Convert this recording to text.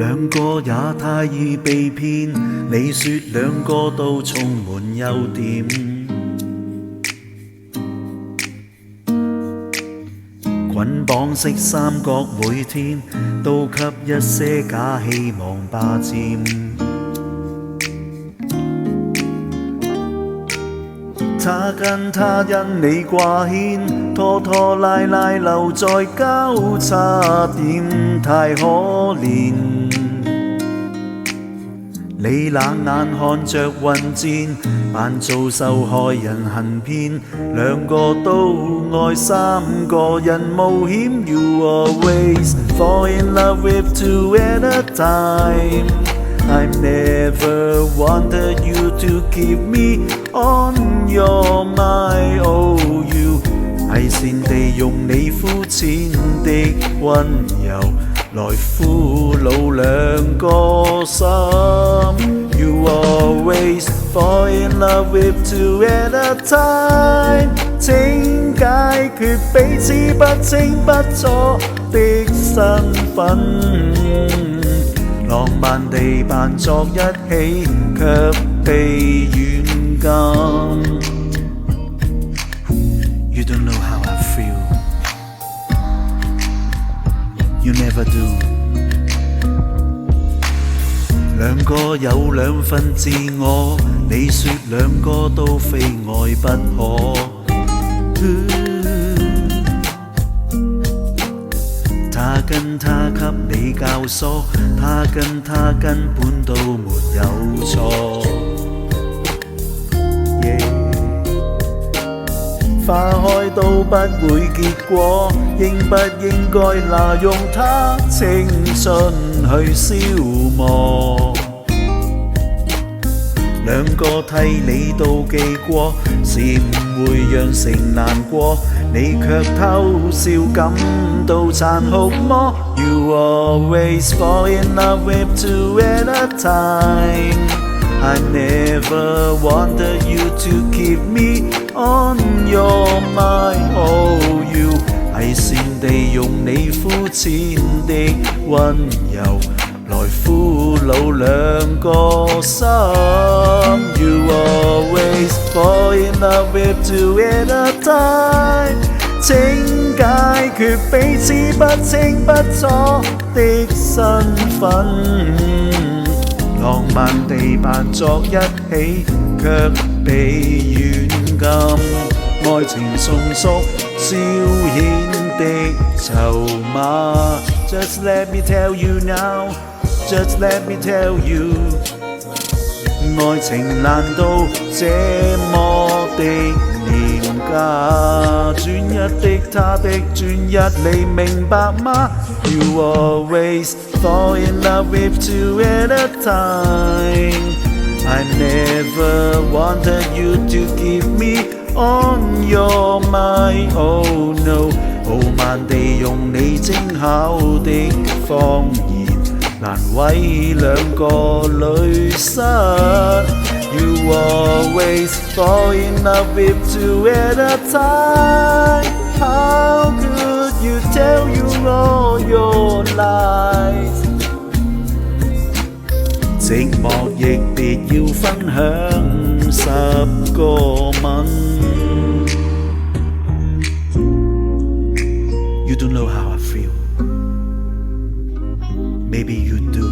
兩個也太易被騙，你說兩個都充滿優點，捆綁式三角每天都給一些假希望霸佔，他跟他因你掛牽，拖拖拉拉留在交叉點，太可憐。你冷眼看着混戰，扮做受害人行騙，兩個都愛三個人冒險。You always fall in love with two at a time. I never wanted you to keep me on your mind. Oh, you 偽善地用你膚淺的溫柔來俘虜兩個心。You always fall in love with two at a time. 請解決彼此不清不楚的身份。浪漫地扮作一起，卻被軟禁。You don't know how I feel. You never do. 兩個有兩份自我，你說兩個都非愛不可。他跟他給你教唆，他跟他根本都沒有錯。花開都不會結果，應不應該拿用他青春去消磨？兩個替你妒忌過，是誤會釀成難過，你卻偷笑感到殘酷麼？ You always fall in love with two at a time. I never wanted you to keep me on your mind. Oh, you 偽善地用你膚淺的溫柔來俘虜兩個心。You always fall in love with two at a time. 請解決彼此不清不楚的身份。浪漫地扮作一起，卻被軟禁。愛情送縮消遣的籌碼。Just let me tell you now. Just let me tell you. 愛情難道這麼的廉價？專一的他的專一，你明白嗎？ You always fall in love with two at a time. I never wanted you to keep me on your mind. Oh no， 傲慢地用你精巧的謊言難為兩個女失。You always fall in love with two at a time. How could you tell you all your lies？ 寂寞亦別要分享10個吻。You don't know how I feel. Maybe you do.